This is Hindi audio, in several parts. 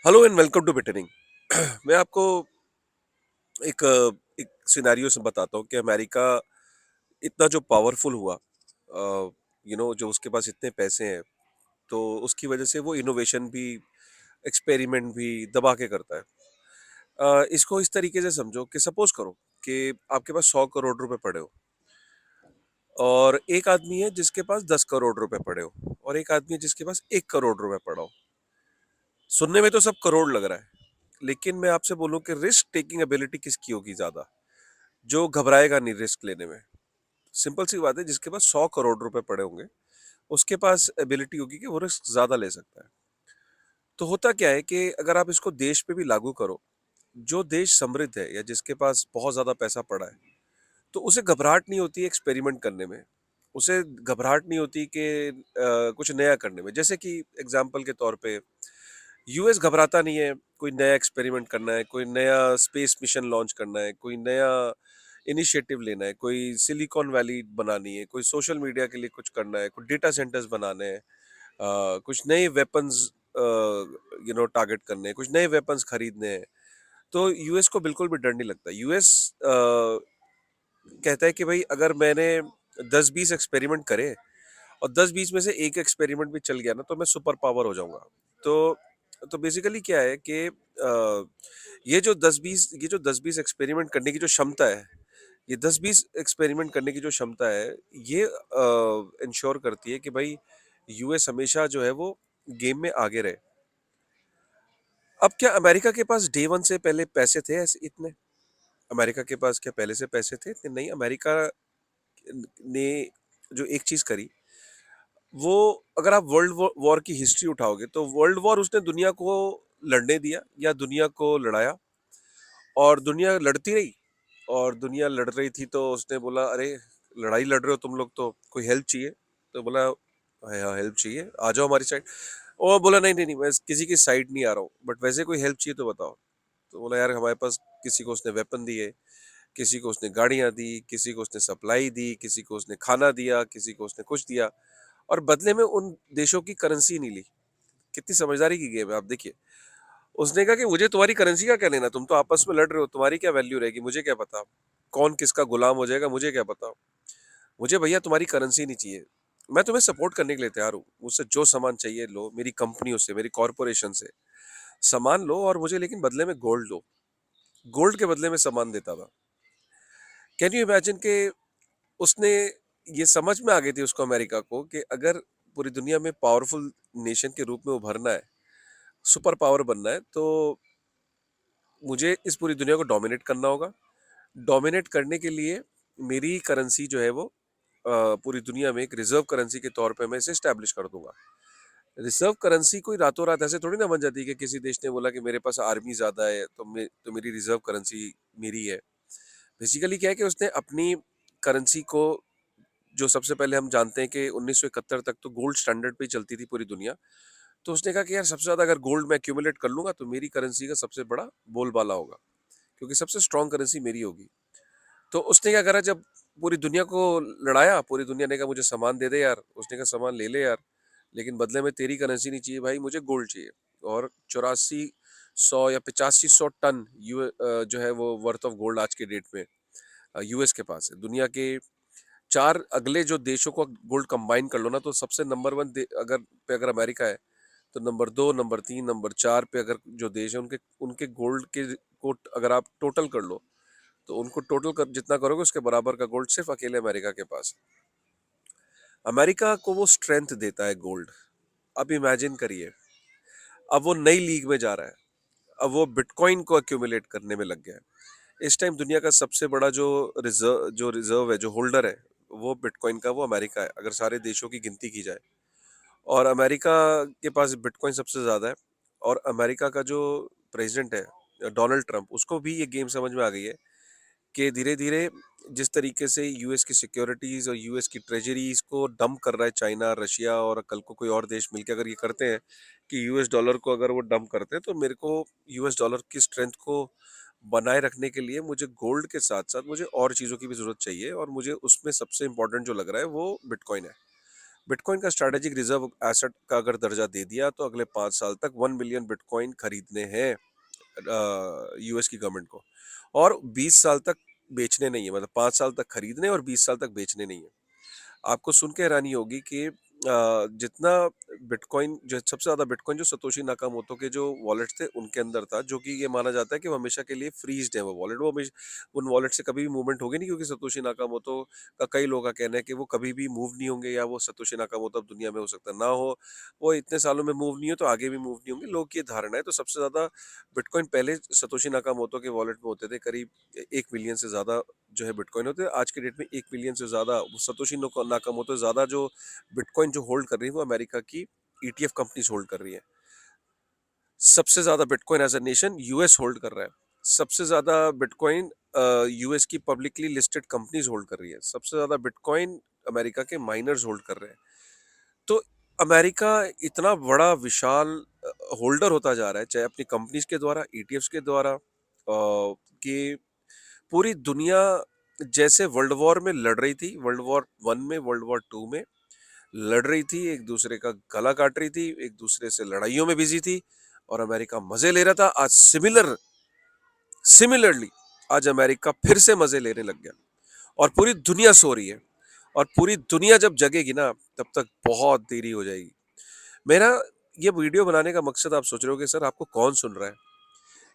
हेलो एंड वेलकम टू बेटनिंग। मैं आपको एक सिनेरियो से बताता हूँ कि अमेरिका इतना जो पावरफुल हुआ, जो उसके पास इतने पैसे हैं, तो उसकी वजह से वो इनोवेशन भी, एक्सपेरिमेंट भी दबा के करता है। इसको इस तरीके से समझो कि सपोज करो कि आपके पास 100 करोड़ रुपए पड़े हो, और एक आदमी है जिसके पास 10 करोड़ रुपए पड़े हो, और एक आदमी है जिसके पास 1 करोड़ रुपए पड़ा हो। सुनने में तो सब करोड़ लग रहा है, लेकिन मैं आपसे बोलूं कि रिस्क टेकिंग एबिलिटी किसकी होगी ज्यादा, जो घबराएगा नहीं रिस्क लेने में। सिंपल सी बात है, जिसके पास 100 करोड़ रुपए पड़े होंगे उसके पास एबिलिटी होगी कि वो रिस्क ज्यादा ले सकता है। तो होता क्या है कि अगर आप इसको देश पे भी लागू करो, जो देश समृद्ध है या जिसके पास बहुत ज्यादा पैसा पड़ा है, तो उसे घबराहट नहीं होती एक्सपेरिमेंट करने में। उसे घबराहट नहीं होती कि कुछ नया करने में। जैसे कि एग्जाम्पल के तौर पे यूएस घबराता नहीं है कोई नया एक्सपेरिमेंट करना है, कोई नया स्पेस मिशन लॉन्च करना है, कोई नया इनिशिएटिव लेना है, कोई सिलिकॉन वैली बनानी है, कोई सोशल मीडिया के लिए कुछ करना है, कुछ डेटा सेंटर्स बनाने हैं, कुछ नए वेपन्स टारगेट करने हैं, कुछ नए वेपन्स खरीदने हैं। तो यूएस को बिल्कुल भी डर नहीं लगता। यूएस कहता है कि भाई अगर मैंने 10-20 एक्सपेरिमेंट करे और 10-20 में से एक एक्सपेरिमेंट भी चल गया ना, तो मैं सुपर पावर हो जाऊंगा। तो तो बेसिकली क्या है कि ये जो 10-20 एक्सपेरिमेंट करने की जो क्षमता है, ये 10-20 एक्सपेरिमेंट करने की जो क्षमता है, ये इंश्योर करती है कि भाई यूएस हमेशा जो है वो गेम में आगे रहे। अब क्या अमेरिका के पास डे वन से पहले पैसे थे ऐसे इतने? अमेरिका के पास क्या पहले से पैसे थे इतने? नहीं। अमेरिका ने जो एक चीज करी, वो, अगर आप वर्ल्ड वॉर की हिस्ट्री उठाओगे तो वर्ल्ड वॉर उसने दुनिया को लड़ने दिया या दुनिया को लड़ाया, और दुनिया लड़ती रही। और दुनिया लड़ रही थी तो उसने बोला, अरे लड़ाई लड़ रहे हो तुम लोग, तो कोई हेल्प चाहिए? तो बोला, हाँ हेल्प चाहिए, आ जाओ हमारी साइड। और बोला, नहीं नहीं नहीं, मैं किसी की साइड नहीं आ रहा हूँ, बट वैसे कोई हेल्प चाहिए तो बताओ। तो बोला, यार हमारे पास, किसी को उसने वेपन दिए, किसी को उसने गाड़ियां दी, किसी को उसने सप्लाई दी, किसी को उसने खाना दिया, किसी को उसने कुछ दिया, और बदले में उन देशों की करेंसी नहीं ली। कितनी समझदारी की गेम है, आप देखिए। उसने कहा कि मुझे तुम्हारी करेंसी का क्या लेना, तुम तो आपस में लड़ रहे हो, तुम्हारी क्या वैल्यू रहेगी, मुझे क्या पता कौन किसका गुलाम हो जाएगा, मुझे क्या पता। मुझे भैया तुम्हारी करेंसी नहीं चाहिए। मैं तुम्हें सपोर्ट करने के लिए तैयार हूँ, मुझसे जो सामान चाहिए लो, मेरी कंपनियों से, मेरी कॉरपोरेशन से सामान लो, और मुझे लेकिन बदले में गोल्ड दो। गोल्ड के बदले में सामान देता था। कैन यू इमेजिन के उसने, ये समझ में आ गई थी उसको, अमेरिका को, कि अगर पूरी दुनिया में पावरफुल नेशन के रूप में उभरना है, सुपर पावर बनना है, तो मुझे इस पूरी दुनिया को डोमिनेट करना होगा। डोमिनेट करने के लिए मेरी करेंसी जो है वो पूरी दुनिया में एक रिजर्व करेंसी के तौर पे मैं इसे स्टैब्लिश कर दूंगा। रिजर्व करेंसी कोई रातों रात ऐसे थोड़ी ना बन जाती है कि किसी देश ने बोला कि मेरे पास आर्मी ज्यादा है तो मेरी रिजर्व करेंसी मेरी है। बेसिकली क्या है कि उसने अपनी करेंसी को, जो सबसे पहले हम जानते हैं कि 1971 तक तो गोल्ड स्टैंडर्ड पे ही चलती थी पूरी दुनिया, तो उसने कहा कि यार सबसे ज्यादा अगर गोल्ड मैं एक्यूमुलेट कर लूंगा तो मेरी करेंसी का सबसे बड़ा बोलबाला होगा, क्योंकि सबसे स्ट्रांग करेंसी मेरी होगी। तो उसने क्या करा, जब पूरी दुनिया को लड़ाया, पूरी दुनिया ने कहा मुझे सामान दे दे यार, उसने कहा सामान ले ले यार, लेकिन बदले में तेरी करेंसी नहीं चाहिए भाई, मुझे गोल्ड चाहिए। और 8400 या 8500 टन जो है वो वर्थ ऑफ गोल्ड आज के डेट में यूएस के पास है। दुनिया के चार अगले जो देशों को गोल्ड कंबाइन कर लो ना, तो सबसे नंबर वन अगर अमेरिका है, तो नंबर दो, नंबर तीन, नंबर चार पे अगर जो देश है, उनके उनके गोल्ड के को अगर आप टोटल कर लो, तो उनको टोटल कर जितना करोगे उसके बराबर का गोल्ड सिर्फ अकेले अमेरिका के पास है। अमेरिका को वो स्ट्रेंथ देता है गोल्ड। अब इमेजिन करिए, अब वो नई लीग में जा रहा है। अब वो बिटकॉइन को एक्यूमुलेट करने में लग गया है। इस टाइम दुनिया का सबसे बड़ा जो रिजर्व है, जो होल्डर है, वो बिटकॉइन का, वो अमेरिका है, अगर सारे देशों की गिनती की जाए। और अमेरिका के पास बिटकॉइन सबसे ज्यादा है। और अमेरिका का जो प्रेसिडेंट है डोनाल्ड ट्रंप, उसको भी ये गेम समझ में आ गई है कि धीरे धीरे जिस तरीके से यूएस की सिक्योरिटीज और यूएस की ट्रेजरीज को डंप कर रहा है चाइना, रशिया, और कल को कोई और देश मिलकर अगर ये करते हैं कि यूएस डॉलर को अगर वो डंप करते हैं, तो मेरे को यूएस डॉलर की स्ट्रेंथ को बनाए रखने के लिए मुझे गोल्ड के साथ साथ मुझे और चीज़ों की भी जरूरत चाहिए, और मुझे उसमें सबसे इंपॉर्टेंट जो लग रहा है वो बिटकॉइन है। बिटकॉइन का स्ट्रैटेजिक रिजर्व एसेट का अगर दर्जा दे दिया तो अगले 5 साल तक 1 मिलियन बिटकॉइन खरीदने हैं यूएस की गवर्नमेंट को, और 20 साल तक बेचने नहीं है, मतलब 5 साल तक खरीदने और 20 साल तक बेचने नहीं है। आपको सुन के हैरानी होगी कि जितना बिटकॉइन, जो सबसे ज्यादा बिटकॉइन जो सतोशी नाकामोतो के जो वॉलेट थे उनके अंदर था, जो कि ये माना जाता है कि वो हमेशा के लिए फ्रीज्ड है, वो वॉलेट, वो हमेशा उन वॉलेट से कभी भी मूवमेंट होगी नहीं, क्योंकि सतोशी नाकामोतो का कई लोगों का कहना है कि वो कभी भी मूव नहीं होंगे, या वो सतोशी नाकामोतो अब दुनिया में हो सकता है ना हो, वो इतने सालों में मूव नहीं हो तो आगे भी मूव नहीं होंगे, लोग की ये धारणा है। तो सबसे ज्यादा बिटकॉइन पहले सतोशी नाकामोतो के वॉलेट में होते थे, करीब 1 मिलियन से ज्यादा जो है बिटकॉइन होते हैं। आज के डेट में 1 मिलियन से ज्यादा सतोशी नाकामोतो से ज्यादा जो बिटकॉइन जो होल्ड कर रही है वो अमेरिका की ईटीएफ कंपनीज होल्ड कर रही है। सबसे ज्यादा bitcoin as a nation US hold कर रहा है। सबसे ज्यादा बिटकॉइन यूएस की पब्लिकली लिस्टेड कंपनीज होल्ड कर रही है। सबसे ज्यादा बिटकॉइन अमेरिका के माइनर्स होल्ड कर रहे हैं। तो अमेरिका इतना बड़ा विशाल होल्डर होता जा रहा है, चाहे अपनी कंपनीज के द्वारा, ईटीएफ्स के द्वारा, कि पूरी दुनिया जैसे वर्ल्ड वॉर में लड़ रही थी, वर्ल्ड वॉर वन में, वर्ल्ड वॉर टू में लड़ रही थी, एक दूसरे का गला काट रही थी, एक दूसरे से लड़ाइयों में बिजी थी, और अमेरिका मजे ले रहा था। आज सिमिलरली आज अमेरिका फिर से मजे लेने लग गया, और पूरी दुनिया सो रही है। और पूरी दुनिया जब जगेगी ना, तब तक बहुत देरी हो जाएगी। मेरा ये वीडियो बनाने का मकसद, आप सोच रहे हो कि सर आपको कौन सुन रहा है।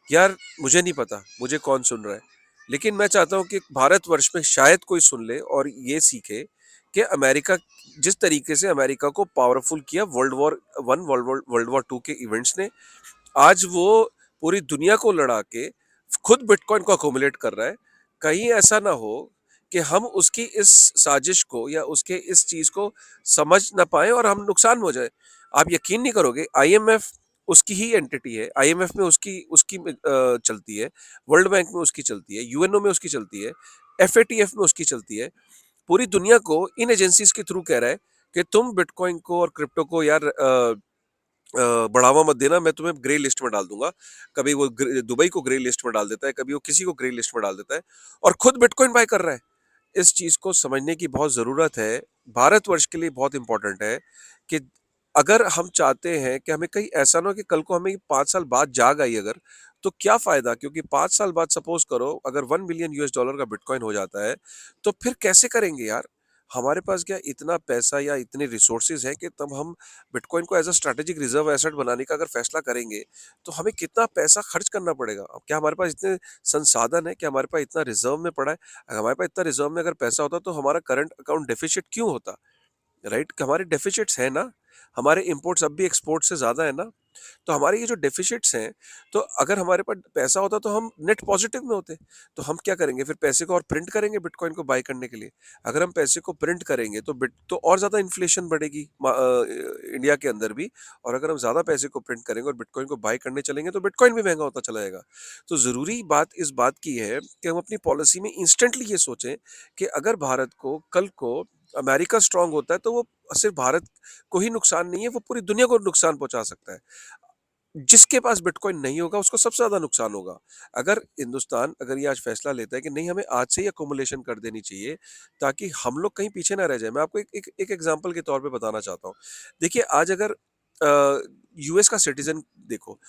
यार मुझे नहीं पता मुझे कौन सुन रहा है, लेकिन मैं चाहता हूँ कि भारतवर्ष में शायद कोई सुन ले और ये सीखे कि अमेरिका, जिस तरीके से अमेरिका को पावरफुल किया world war one, world war two के इवेंट्स ने, आज वो पूरी दुनिया को लड़ा के खुद बिटकॉइन को अकोमुलेट कर रहा है। कहीं ऐसा ना हो कि हम उसकी इस साजिश को या उसके इस चीज को समझ ना पाए और हम नुकसान में हो जाए। आप यकीन नहीं करोगे, आईएमएफ उसकी ही एंटिटी है, आईएमएफ में उसकी उसकी चलती है, वर्ल्ड बैंक में उसकी चलती है, यूएनओ में उसकी चलती है, एफएटीएफ में उसकी चलती है। पूरी दुनिया को इन एजेंसीज के थ्रू कह रहा है कि तुम बिटकॉइन को और क्रिप्टो को यार बढ़ावा मत देना, मैं तुम्हें ग्रे लिस्ट में डाल दूंगा। कभी वो दुबई को ग्रे लिस्ट में डाल देता है, कभी वो किसी को ग्रे लिस्ट में डाल देता है, और खुद बिटकॉइन बाय कर रहा है। इस चीज को समझने की बहुत जरूरत है, भारतवर्ष के लिए बहुत इंपॉर्टेंट है कि अगर हम चाहते हैं कि हमें कहीं ऐसा ना हो कि कल को हमें 5 साल बाद जाग आई अगर, तो क्या फायदा, क्योंकि 5 साल बाद सपोज करो अगर 1 मिलियन यूएस डॉलर का बिटकॉइन हो जाता है, तो फिर कैसे करेंगे यार। हमारे पास क्या इतना पैसा या इतने रिसोर्सेज हैं कि तब हम बिटकॉइन को as a strategic reserve asset बनाने का अगर फैसला करेंगे, तो हमें कितना पैसा खर्च करना पड़ेगा। अब क्या हमारे पास इतने संसाधन है, क्या हमारे पास इतना रिजर्व में पड़ा है। अगर हमारे पास इतना रिजर्व में अगर पैसा होता तो हमारा करंट अकाउंट डेफिसिट क्यों होता, राइट। हमारे डेफिसिट्स है ना, हमारे इंपोर्ट्स अब भी एक्सपोर्ट से ज्यादा है ना। तो हमारे ये जो डेफिसिट्स हैं, तो अगर हमारे पास पैसा होता तो हम नेट पॉजिटिव में होते। तो हम क्या करेंगे फिर, पैसे को और प्रिंट करेंगे बिटकॉइन को बाय करने के लिए। अगर हम पैसे को प्रिंट करेंगे तो बिट तो और ज्यादा इन्फ्लेशन बढ़ेगी इंडिया के अंदर भी। और अगर हम ज्यादा पैसे को प्रिंट करेंगे और बिटकॉइन को बाय करने चलेंगे तो बिटकॉइन भी महंगा होता चला जाएगा। तो जरूरी बात इस बात की है कि हम अपनी पॉलिसी में इंस्टेंटली ये सोचें कि अगर भारत को कल को अमेरिका स्ट्रांग होता है, तो वो सिर्फ भारत को ही नुकसान नहीं है, वो पूरी दुनिया को नुकसान पहुंचा सकता है। जिसके पास बिटकॉइन नहीं होगा उसको सबसे ज्यादा नुकसान होगा। अगर हिंदुस्तान अगर ये आज फैसला लेता है कि नहीं, हमें आज से ही अकोमुलेशन कर देनी चाहिए ताकि हम लोग कहीं पीछे ना रह जाए। मैं आपको एक एग्जांपल के तौर पे बताना चाहता हूँ। देखिए आज अगर यूएस का सिटीजन देखो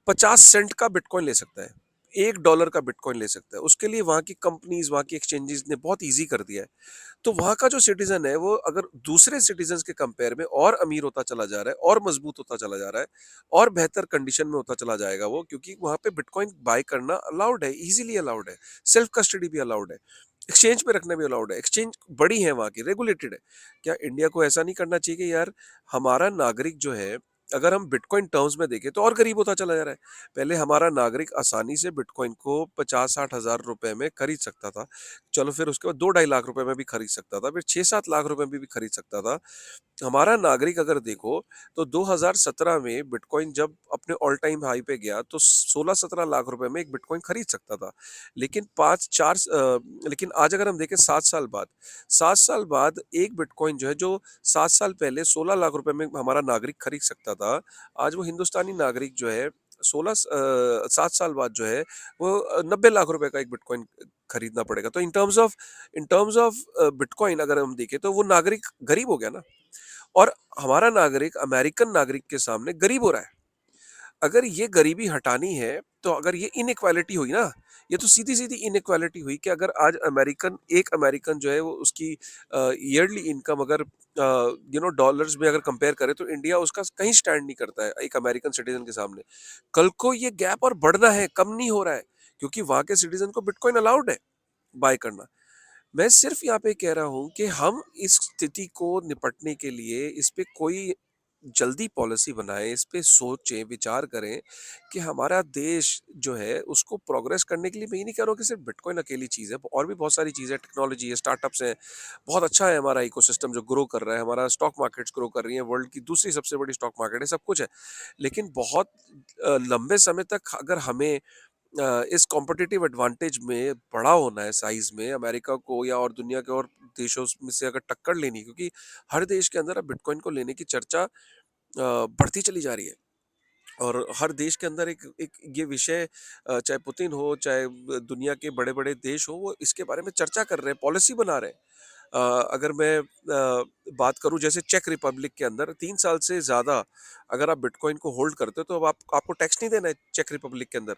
50 सेंट का बिटकॉइन ले सकता है, $1 का बिटकॉइन ले सकता है, उसके लिए वहां की कंपनीज, वहां की एक्सचेंजेस ने बहुत इजी कर दिया है। तो वहां का जो सिटीजन है वो अगर दूसरे सिटीजन्स के कंपेयर में और अमीर होता चला जा रहा है, और मजबूत होता चला जा रहा है, और बेहतर कंडीशन में होता चला जाएगा वो, क्योंकि वहां पे बिटकॉइन बाय करना अलाउड है, इजीली अलाउड है, सेल्फ कस्टडी भी अलाउड है, एक्सचेंज पे रखना भी अलाउड है, एक्सचेंज बड़ी है वहां की, रेगुलेटेड है। क्या इंडिया को ऐसा नहीं करना चाहिए कि यार हमारा नागरिक जो है, अगर हम बिटकॉइन टर्म्स में देखें तो और गरीब होता चला जा रहा है। पहले हमारा नागरिक आसानी से बिटकॉइन को 50-60 हजार रुपए में खरीद सकता था, चलो फिर उसके बाद 2-2.5 लाख रुपए में भी खरीद सकता था, फिर 6-7 लाख रुपए में भी खरीद सकता था। हमारा नागरिक अगर देखो तो 2017 में बिटकॉइन जब अपने ऑल टाइम हाई पे गया तो 16-17 लाख रुपए में एक बिटकॉइन खरीद सकता था। लेकिन लेकिन आज अगर हम देखें 7 साल बाद, 7 साल बाद एक बिटकॉइन जो है, जो 7 साल पहले 16 लाख रुपए में हमारा नागरिक खरीद सकता था, आज वो हिंदुस्तानी नागरिक जो है 7 साल बाद जो है वो 90 लाख रुपए का एक बिटकॉइन खरीदना पड़ेगा। तो इन टर्म्स ऑफ बिटकॉइन अगर हम देखें तो वो नागरिक गरीब हो गया ना। और हमारा नागरिक अमेरिकन नागरिक के सामने गरीब हो रहा है। अगर ये गरीबी हटानी है, तो अगर ये इनइक्वालिटी हुई ना, ये तो सीधी-सीधी इनइक्वालिटी हुई कि अगर आज एक अमेरिकन जो है वो उसकी ईयरली इनकम अगर डॉलर्स में अगर कंपेयर करें तो इंडिया उसका कहीं स्टैंड नहीं करता है एक अमेरिकन सिटीज़न के सामने। कल को ये गैप और बढ़ना है, कम नहीं हो रहा है, क्योंकि वहाँ के सिटीज़न को बिटकॉइन अलाउड है बाय करना। मैं सिर्फ यहाँ पे कह रहा हूँ कि हम इस स्थिति को निपटने के लिए इस पे कोई जल्दी पॉलिसी बनाएं, इस पे सोचें, विचार करें कि हमारा देश जो है उसको प्रोग्रेस करने के लिए मैं ये नहीं कह रहा हूँ कि सिर्फ बिटकॉइन अकेली चीज़ है, और भी बहुत सारी चीज़ें हैं, टेक्नोलॉजी है, स्टार्टअप्स हैं, बहुत अच्छा है हमारा इकोसिस्टम जो ग्रो कर रहा है, हमारा स्टॉक मार्केट्स ग्रो कर रही है, वर्ल्ड की दूसरी सबसे बड़ी स्टॉक मार्केट है, सब कुछ है। लेकिन बहुत लंबे समय तक अगर हमें इस कॉम्पिटिटिव एडवांटेज में बड़ा होना है साइज में अमेरिका को या और दुनिया के और देशों में से अगर टक्कर लेनी, क्योंकि हर देश के अंदर अब बिटकॉइन को लेने की चर्चा बढ़ती चली जा रही है, और हर देश के अंदर एक एक ये विषय चाहे पुतिन हो, चाहे दुनिया के बड़े बड़े देश हो, वो इसके बारे में चर्चा कर रहे हैं, पॉलिसी बना रहे हैं। अगर मैं बात करूं जैसे चेक रिपब्लिक के अंदर 3 साल से ज़्यादा अगर आप बिटकॉइन को होल्ड करते हो तो अब आपको टैक्स नहीं देना है चेक रिपब्लिक के अंदर।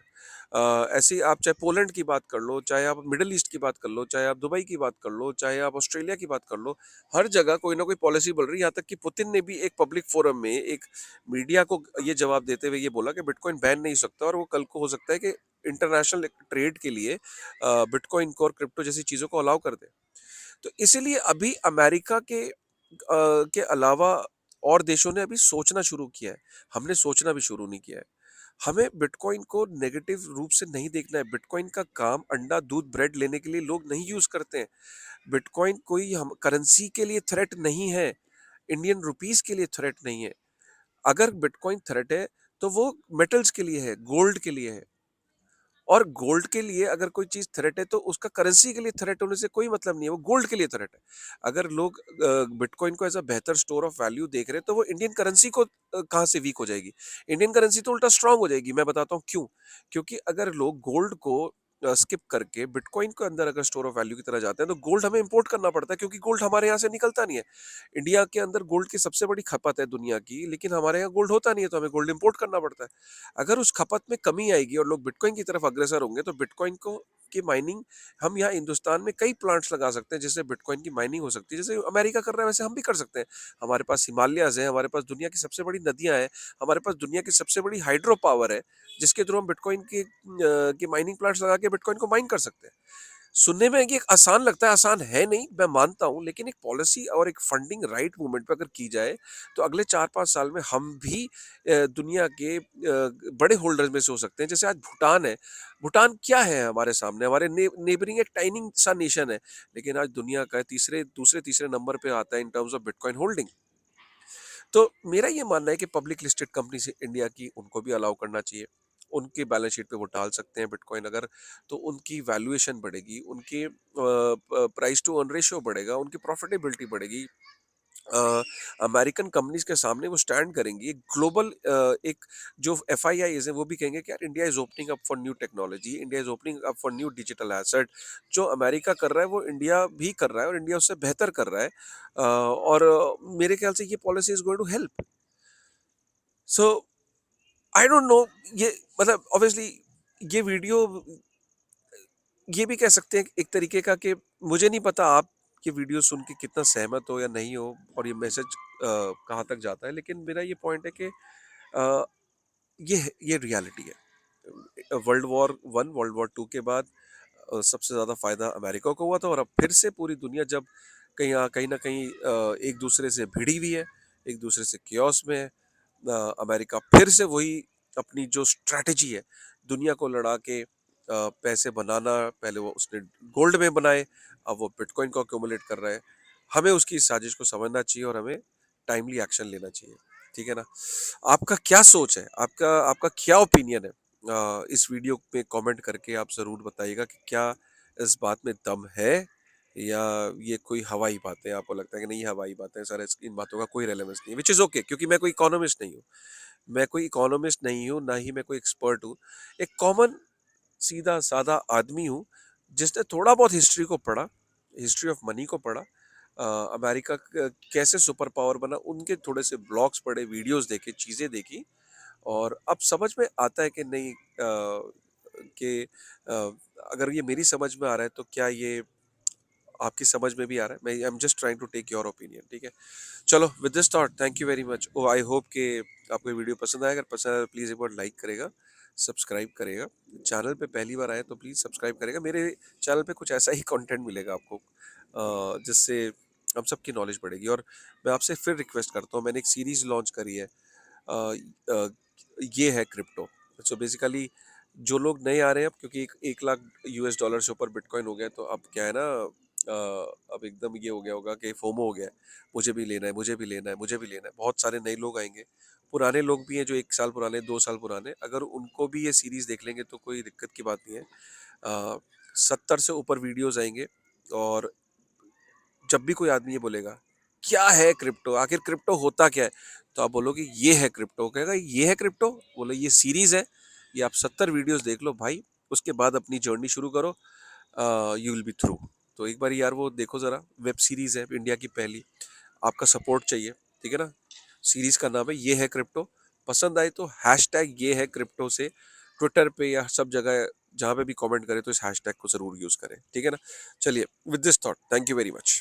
ऐसे ही आप चाहे पोलैंड की बात कर लो, चाहे आप मिडल ईस्ट की बात कर लो, चाहे आप दुबई की बात कर लो, चाहे आप ऑस्ट्रेलिया की बात कर लो, हर जगह कोई ना कोई पॉलिसी बन रही है। यहाँ तक कि पुतिन ने भी एक पब्लिक फोरम में एक मीडिया को ये जवाब देते हुए ये बोला कि बिटकॉइन बैन नहीं हो सकता, और वो कल को हो सकता है कि इंटरनेशनल ट्रेड के लिए बिटकॉइन को और क्रिप्टो जैसी चीज़ों को अलाउ कर दे। तो इसीलिए अभी अमेरिका के अलावा और देशों ने अभी सोचना शुरू किया है। हमने सोचना भी शुरू नहीं किया है। हमें बिटकॉइन को नेगेटिव रूप से नहीं देखना है। बिटकॉइन का काम अंडा, दूध, ब्रेड लेने के लिए लोग नहीं यूज़ करते हैं। बिटकॉइन कोई हम करेंसी के लिए थ्रेट नहीं है। इंडियन रुपीस के लिए थ्रेट नहीं है। अगर बिटकॉइन थ्रेट है, तो वो मेटल्स के लिए है, गोल्ड के लिए है। और गोल्ड के लिए अगर कोई चीज थ्रेट है तो उसका करेंसी के लिए थ्रेट होने से कोई मतलब नहीं है, वो गोल्ड के लिए थ्रेट है। अगर लोग बिटकॉइन को एज अ बेहतर स्टोर ऑफ वैल्यू देख रहे हैं तो वो इंडियन करेंसी को कहाँ से वीक हो जाएगी? इंडियन करेंसी तो उल्टा स्ट्रांग हो जाएगी। मैं बताता हूँ क्यों। क्योंकि अगर लोग गोल्ड को स्किप करके बिटकॉइन के अंदर अगर स्टोर ऑफ वैल्यू की तरह जाते हैं तो गोल्ड हमें इंपोर्ट करना पड़ता है, क्योंकि गोल्ड हमारे यहाँ से निकलता नहीं है। इंडिया के अंदर गोल्ड की सबसे बड़ी खपत है दुनिया की, लेकिन हमारे यहाँ गोल्ड होता नहीं है, तो हमें गोल्ड इंपोर्ट करना पड़ता है। अगर उस खपत में कमी आएगी और लोग बिटकॉइन की तरफ अग्रसर होंगे तो बिटकॉइन को की माइनिंग हम यहाँ हिंदुस्तान में कई प्लांट्स लगा सकते हैं जिससे बिटकॉइन की माइनिंग हो सकती है। जैसे अमेरिका कर रहा है वैसे हम भी कर सकते हैं। हमारे पास हिमालयाज है, हमारे पास दुनिया की सबसे बड़ी नदियां हैं, हमारे पास दुनिया की सबसे बड़ी हाइड्रो पावर है, जिसके थ्रू हम बिटकॉइन की माइनिंग प्लांट्स लगा के बिटकॉइन को माइन कर सकते हैं। सुनने में ये आसान लगता है, आसान है नहीं, मैं मानता हूँ, लेकिन एक पॉलिसी और एक फंडिंग राइट मूवमेंट पे अगर की जाए तो अगले 4-5 साल में हम भी दुनिया के बड़े होल्डर्स में से हो सकते हैं। जैसे आज भूटान है। भूटान क्या है हमारे सामने? हमारे नेबरिंग एक टाइनिंग सा नेशन है, लेकिन आज दुनिया का दूसरे तीसरे नंबर पे आता है in terms of bitcoin holding. तो मेरा ये मानना है कि पब्लिक लिस्टेड कंपनी से इंडिया की उनको भी अलाउ करना चाहिए। उनके बैलेंस शीट पे वो डाल सकते हैं बिटकॉइन अगर, तो उनकी वैल्यूएशन बढ़ेगी, उनकी प्राइस टू अर्न रेशियो बढ़ेगा, उनकी प्रॉफिटेबिलिटी बढ़ेगी। अमेरिकन कंपनीज के सामने वो स्टैंड करेंगी। ग्लोबल एक जो एफआईआईज है वो भी कहेंगे कि यार India is opening up for new technology, India is opening up for new digital asset. जो अमेरिका कर रहा है वो इंडिया भी कर रहा है, और इंडिया उससे बेहतर कर रहा है। और मेरे ख्याल से ये policy is going to help. So I don't know, ये मतलब ऑब्वियसली ये वीडियो ये भी कह सकते हैं एक तरीके का कि मुझे नहीं पता आप ये वीडियो सुन के कितना सहमत हो या नहीं हो, और ये मैसेज कहाँ तक जाता है, लेकिन मेरा ये पॉइंट है कि अ, ये रियलिटी है। वर्ल्ड वॉर 1 वर्ल्ड वॉर 2 के बाद सबसे ज़्यादा फायदा अमेरिका को हुआ था, और अब फिर से पूरी दुनिया जब कहीं ना कहीं एक दूसरे से भिड़ी हुई है, एक दूसरे से कियोस में है। अमेरिका फिर से वही अपनी जो स्ट्रैटेजी है दुनिया को लड़ा के पैसे बनाना, पहले वो उसने गोल्ड में बनाए, अब वो बिटकॉइन को अक्यूमुलेट कर रहा है। हमें उसकी इस साजिश को समझना चाहिए और हमें टाइमली एक्शन लेना चाहिए। ठीक है ना? आपका क्या सोच है? आपका आपका क्या ओपिनियन है? इस वीडियो पे कमेंट करके आप ज़रूर बताइएगा कि क्या इस बात में दम है, या ये कोई हवाई बातें, आपको लगता है कि नहीं ये हवाई बातें, सर इन बातों का कोई रेलेवेंस नहीं है, विच इज़ ओके, क्योंकि मैं कोई इकोनॉमिस्ट नहीं हूँ। मैं कोई इकोनॉमिस्ट नहीं हूँ, ना ही मैं कोई एक्सपर्ट हूँ। एक कॉमन सीधा-साधा आदमी हूँ, जिसने थोड़ा बहुत हिस्ट्री को पढ़ा, हिस्ट्री ऑफ मनी को पढ़ा, अमेरिका कैसे सुपर पावर बना, उनके थोड़े से ब्लॉग्स पढ़े, वीडियोस देखे, चीज़ें देखी, और अब समझ में आता है कि नहीं, कि अगर ये मेरी समझ में आ रहा है तो क्या ये आपकी समझ में भी आ रहा है। मैं I am just trying to take your opinion, ठीक है। चलो, with this thought, thank you very much. Oh, I hope कि आपको ये वीडियो पसंद आया। अगर पसंद आया तो प्लीज़ एक बार लाइक करेगा, सब्सक्राइब करेगा। चैनल पे पहली बार आए तो प्लीज़ सब्सक्राइब करेगा। मेरे चैनल पे कुछ ऐसा ही कंटेंट मिलेगा आपको, जिससे हम सबकी नॉलेज बढ़ेगी। और मैं आपसे फिर रिक्वेस्ट करता हूँ, मैंने एक सीरीज लॉन्च करी है, अ, अ, ये है क्रिप्टो। सो बेसिकली जो लोग नए आ रहे हैं अब, क्योंकि 1 लाख US डॉलर से ऊपर बिटकॉइन हो गया है, तो अब क्या है ना, अब एकदम ये हो गया होगा कि फोमो हो गया है, मुझे भी लेना है, मुझे भी लेना है, मुझे भी लेना है। बहुत सारे नए लोग आएंगे, पुराने लोग भी हैं जो 1 साल पुराने, 2 साल पुराने, अगर उनको भी ये सीरीज देख लेंगे तो कोई दिक्कत की बात नहीं है। 70 से ऊपर वीडियोस आएंगे, और जब भी कोई आदमी ये बोलेगा क्या है क्रिप्टो, आखिर क्रिप्टो होता क्या है, तो आप बोलोगे ये है क्रिप्टो, कहेगा ये है क्रिप्टो, बोले ये सीरीज है, ये आप 70 वीडियोस देख लो भाई, उसके बाद अपनी जर्नी शुरू करो, यू विल बी थ्रू। तो एक बार यार वो देखो जरा, वेब सीरीज है इंडिया की पहली, आपका सपोर्ट चाहिए, ठीक है ना। सीरीज का नाम है ये है क्रिप्टो। पसंद आए तो हैशटैग ये है क्रिप्टो से ट्विटर पे या सब जगह जहाँ पे भी कमेंट करें तो इस हैशटैग को जरूर यूज करें, ठीक है ना। चलिए, with this thought, thank you very much.